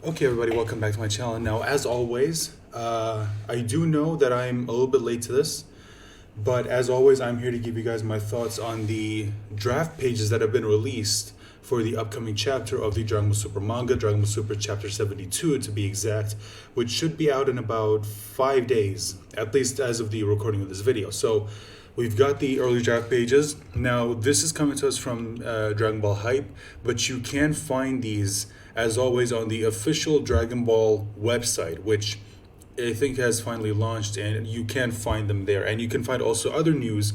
Okay, everybody, welcome back to my channel. Now, as always, I do know that I'm a little bit late to this, but as always, I'm here to give you guys my thoughts on the draft pages that have been released for the upcoming chapter of the Dragon Ball Super manga, Dragon Ball Super Chapter 72 to be exact, which should be out in about 5 days, at least as of the recording of this video. So, we've got the early draft pages. Now, this is coming to us from Dragon Ball Hype, but you can find these, as always, on the official Dragon Ball website, which I think has finally launched, and you can find them there. And you can find also other news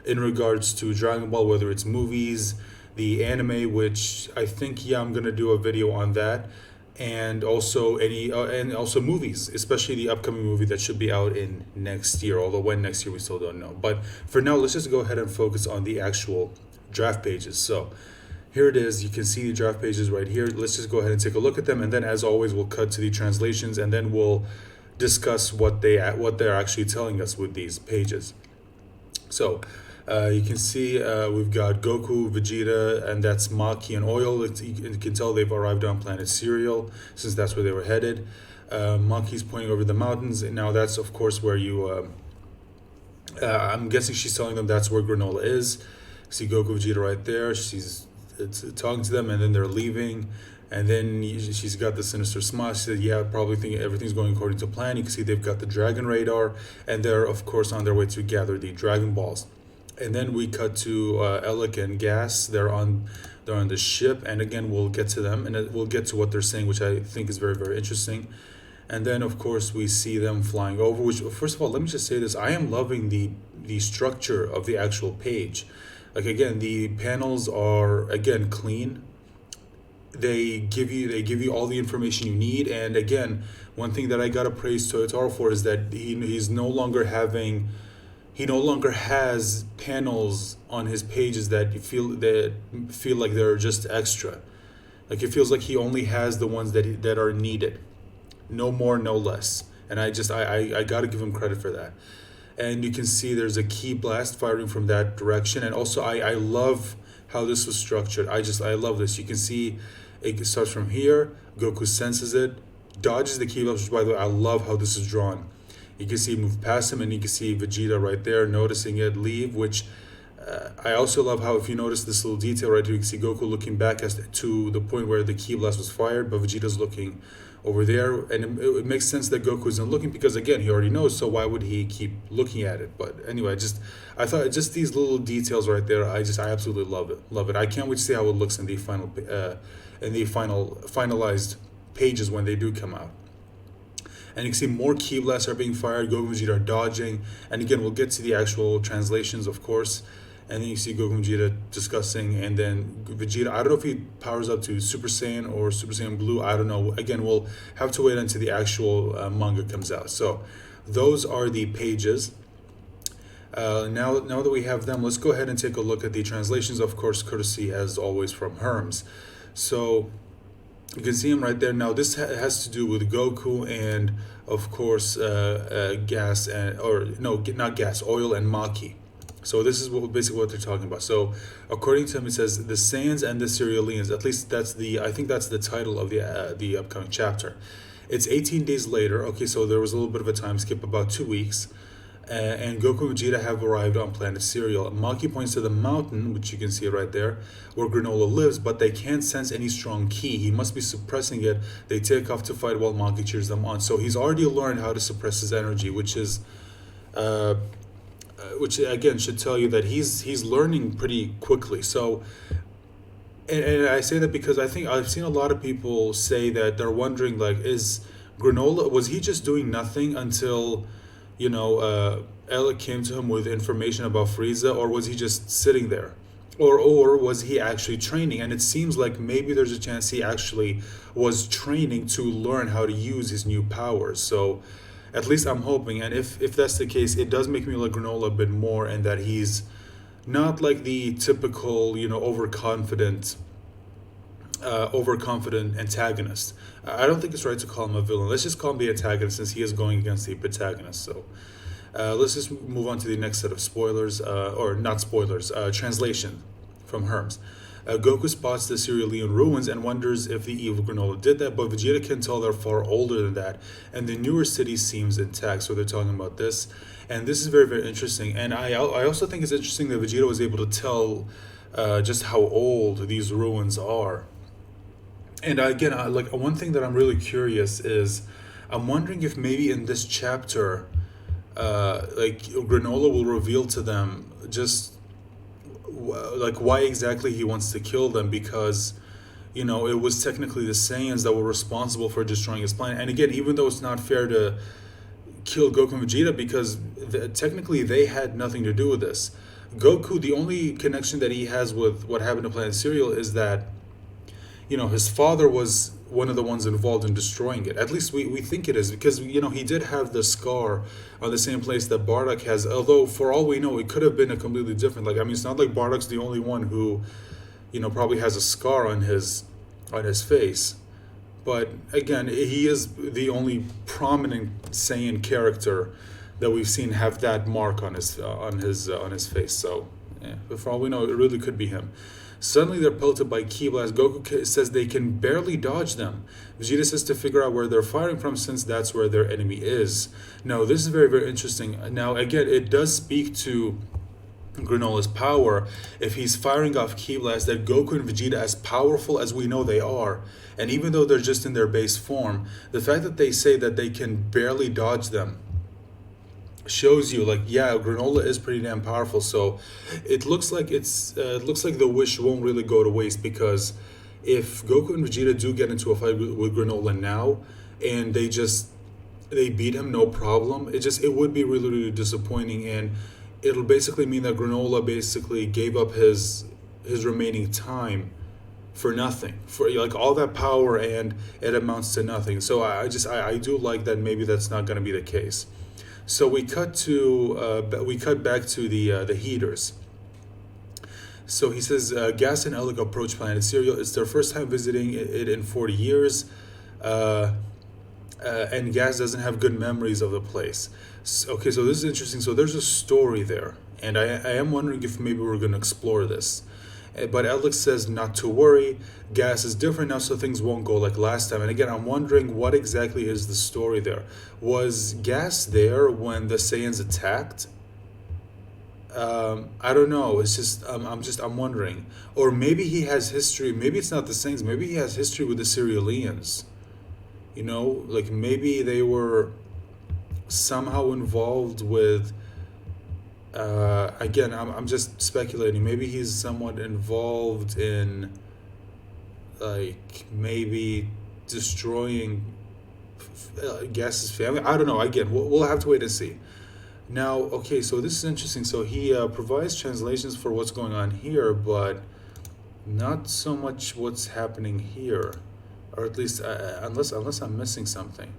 in regards to Dragon Ball, whether it's movies, the anime, which I think, yeah, I'm gonna do a video on that, and also and also movies, especially the upcoming movie that should be out in next year. Although when next year we still don't know. But for now, let's just go ahead and focus on the actual draft pages. So here it is. You can see the draft pages right here. Let's just go ahead and take a look at them, and then as always, we'll cut to the translations, and then we'll discuss what they're actually telling us with these pages. So you can see we've got Goku, Vegeta, and that's Maki and Oil. You can tell they've arrived on planet Cereal, since that's where they were headed. Maki's pointing over the mountains, and now that's of course where you. I'm guessing she's telling them that's where Granolah is. See Goku, Vegeta right there. She's talking to them, and then they're leaving. And then she's got the sinister smile. She said, yeah, probably think everything's going according to plan. You can see they've got the Dragon Radar, and they're, of course, on their way to gather the Dragon Balls. And then we cut to Alec and Gas. They're on the ship, and again, we'll get to them, and we'll get to what they're saying, which I think is very, very interesting. And then, of course, we see them flying over, which, first of all, let me just say this. I am loving the structure of the actual page. Like, again, the panels are, again, clean. They give you all the information you need, and again, one thing that I gotta praise Toyotaro for is that he no longer has panels on his pages that feel like they're just extra. Like, it feels like he only has the ones that are needed, no more, no less. And I gotta give him credit for that. And you can see there's a key blast firing from that direction, and also I love how this was structured. I love this. You can see it starts from here. Goku senses it, dodges the key blast, which, by the way, I love how this is drawn. You can see it move past him, and you can see Vegeta right there noticing it leave, which I also love how, if you notice this little detail right here, you can see Goku looking back to the point where the key blast was fired, but Vegeta's looking over there, and it makes sense that Goku isn't looking, because again, he already knows, so why would he keep looking at it? But anyway, I thought just these little details right there, I absolutely love it. I can't wait to see how it looks in the finalized pages when they do come out. And you can see more key blasts are being fired. Goku and Vegeta are dodging, and again, we'll get to the actual translations, of course. And then you see Goku and Vegeta discussing, and then Vegeta, I don't know if he powers up to Super Saiyan or Super Saiyan Blue, I don't know. Again, we'll have to wait until the actual manga comes out. So those are the pages. Now that we have them, let's go ahead and take a look at the translations, of course, courtesy, as always, from Herms. So you can see him right there. Now this has to do with Goku and, of course, Gas, not Gas, Oil and Maki. So this is basically what they're talking about. So according to him, it says the Saiyans and the Cerealians. At least I think that's the title of the upcoming chapter. It's 18 days later. Okay, so there was a little bit of a time skip, about 2 weeks. And Goku and Vegeta have arrived on planet Cereal. Maki points to the mountain, which you can see right there, where Granolah lives, but they can't sense any strong ki. He must be suppressing it. They take off to fight while Maki cheers them on. So he's already learned how to suppress his energy, which again should tell you that he's learning pretty quickly. So, and I say that because I think I've seen a lot of people say that they're wondering, like, was he just doing nothing until Alec came to him with information about Frieza, or was he just sitting there? Or was he actually training? And it seems like maybe there's a chance he actually was training to learn how to use his new powers. So at least I'm hoping, and if that's the case, it does make me like Granolah a bit more, and that he's not like the typical, overconfident antagonist. I don't think it's right to call him a villain. Let's just call him the antagonist, since he is going against the protagonist. So let's just move on to the next set of spoilers, or not spoilers, translation from Herms. Goku spots the Cerealian ruins and wonders if the evil Granolah did that, but Vegeta can tell they're far older than that, and the newer city seems intact. So they're talking about this, and this is very, very interesting. And I also think it's interesting that Vegeta was able to tell just how old these ruins are. And again, like one thing that I'm really curious is, I'm wondering if maybe in this chapter, like Granolah will reveal to them just like why exactly he wants to kill them, because it was technically the Saiyans that were responsible for destroying his planet. And again, even though it's not fair to kill Goku and Vegeta, because technically they had nothing to do with this. Goku, the only connection that he has with what happened to Planet Cereal is that his father was one of the ones involved in destroying it. At least we think it is, because he did have the scar on the same place that Bardock has, although for all we know it could have been a completely different, like, I mean, it's not like Bardock's the only one who probably has a scar on his face. But again, he is the only prominent Saiyan character that we've seen have that mark on his face. So yeah, but for all we know, it really could be him. Suddenly they're pelted by ki blast. Goku says they can barely dodge them. Vegeta says to figure out where they're firing from, since that's where their enemy is. Now, this is very, very interesting. Now, again, it does speak to Granolah's power if he's firing off ki blast, that Goku and Vegeta, as powerful as we know they are, and even though they're just in their base form, the fact that they say that they can barely dodge them shows you, like, yeah, Granolah is pretty damn powerful. So it looks like the wish won't really go to waste, because if Goku and Vegeta do get into a fight with Granolah now, and they beat him no problem, it would be really, really disappointing, and it'll basically mean that Granolah basically gave up his remaining time for nothing, for like all that power, and it amounts to nothing. So I do like that maybe that's not going to be the case. So we cut back to the heaters. So he says, Gas and Alec approach Planet Cereal. It's their first time visiting it in 40 years. And Gas doesn't have good memories of the place. Okay, so this is interesting. So there's a story there. And I am wondering if maybe we're going to explore this. But Alex says not to worry. Gas is different now, so things won't go like last time. And again, I'm wondering what exactly is the story there. Was Gas there when the Saiyans attacked? I don't know. It's just I'm wondering. Or maybe he has history. Maybe it's not the Saiyans. Maybe he has history with the Cerealians. Like maybe they were somehow involved with. Again, I'm just speculating. Maybe he's somewhat involved in, like, maybe destroying Gas's family. I don't know. Again, we'll have to wait and see. Now, okay, so this is interesting. So he provides translations for what's going on here, but not so much what's happening here, or at least unless I'm missing something.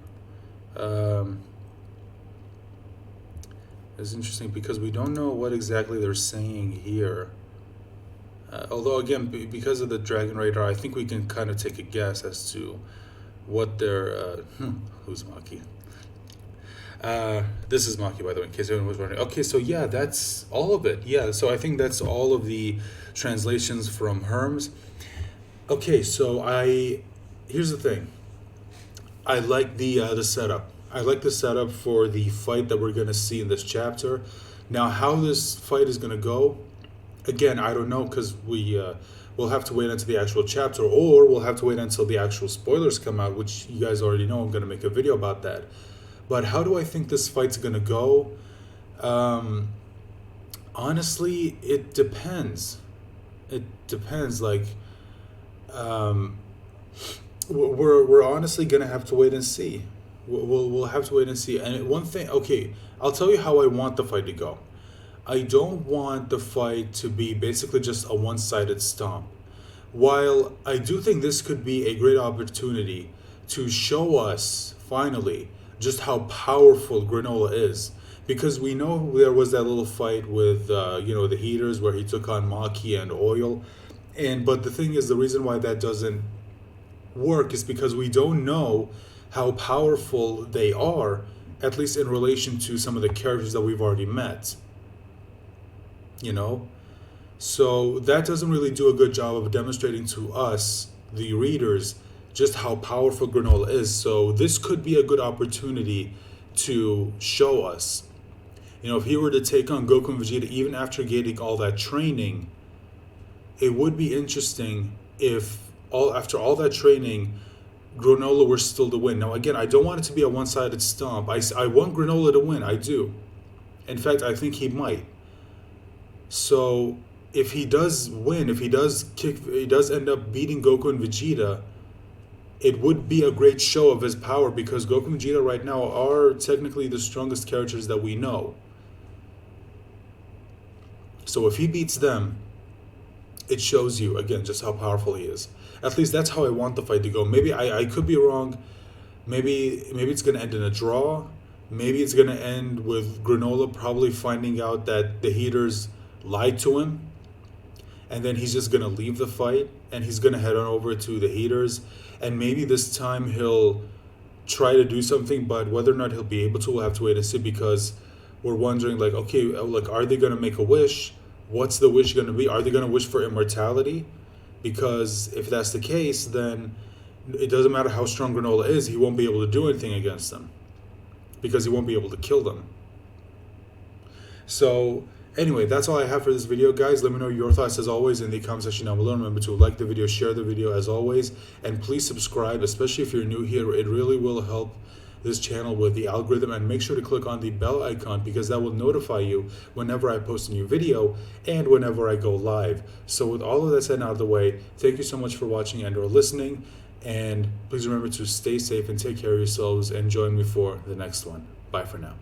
It's interesting because we don't know what exactly they're saying here. Although, again, because of the Dragon Radar, I think we can kind of take a guess as to what they're... who's Maki? This is Maki, by the way, in case anyone was wondering. Okay, so yeah, that's all of it. Yeah, so I think that's all of the translations from Herms. Okay, so here's the thing. I like the setup. I like the setup for the fight that we're going to see in this chapter. Now, how this fight is going to go, again, I don't know, because we'll have to wait until the actual chapter, or we'll have to wait until the actual spoilers come out, which you guys already know. I'm going to make a video about that. But how do I think this fight's going to go? Honestly, it depends. It depends. Like, we're honestly going to have to wait and see. We'll have to wait and see. And one thing, okay, I'll tell you how I want the fight to go. I don't want the fight to be basically just a one-sided stomp. While I do think this could be a great opportunity to show us, finally, just how powerful Granolah is. Because we know there was that little fight with, the heaters where he took on Maki and Oil. But the thing is, the reason why that doesn't work is because we don't know how powerful they are, at least in relation to some of the characters that we've already met. So that doesn't really do a good job of demonstrating to us, the readers, just how powerful Granolah is. So this could be a good opportunity to show us. You know, if he were to take on Goku and Vegeta even after getting all that training, it would be interesting if after all that training, Granolah were still to win. Now again, I don't want it to be a one-sided stomp. I want Granolah to win. I do. In fact, I think he might. So if he does win, if he does end up beating Goku and Vegeta, it would be a great show of his power, because Goku and Vegeta right now are technically the strongest characters that we know. So if he beats them, it shows you, again, just how powerful he is. At least that's how I want the fight to go. Maybe I could be wrong. Maybe it's going to end in a draw. Maybe it's going to end with Granolah probably finding out that the Heaters lied to him, and then he's just going to leave the fight, and he's going to head on over to the Heaters, and maybe this time he'll try to do something, but whether or not he'll be able to, we'll have to wait and see, because we're wondering, like, okay, like, are they going to make a wish? What's the wish going to be? Are they going to wish for immortality? Because if that's the case, then it doesn't matter how strong Granolah is, he won't be able to do anything against them, because he won't be able to kill them. So anyway, that's all I have for this video, guys. Let me know your thoughts as always in the comment section down below. Remember to like the video, share the video as always, and please subscribe, especially if you're new here. It really will help this channel with the algorithm, and make sure to click on the bell icon, because that will notify you whenever I post a new video and whenever I go live. So with all of that said out of the way, thank you so much for watching and or listening, and please remember to stay safe and take care of yourselves, and join me for the next one. Bye for now.